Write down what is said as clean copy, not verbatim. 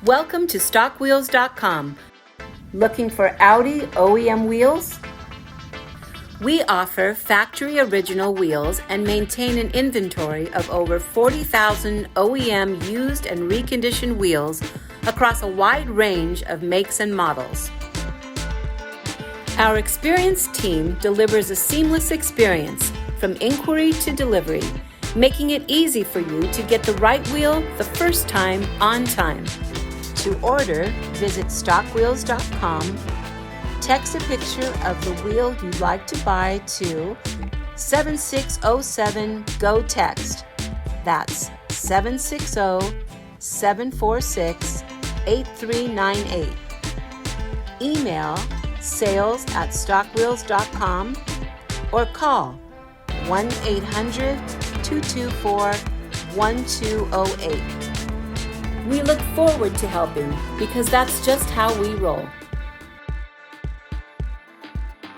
Welcome to StockWheels.com. Looking for Audi OEM wheels? We offer factory original wheels and maintain an inventory of over 40,000 OEM used and reconditioned wheels across a wide range of makes and models. Our experienced team delivers a seamless experience from inquiry to delivery, making it easy for you to get the right wheel the first time on time. To order, visit StockWheels.com, text a picture of the wheel you'd like to buy to 7607-GO-TEXT. That's 760-746-8398. Email sales@StockWheels.com or call 1-800-224-1208. We look forward to helping because that's just how we roll.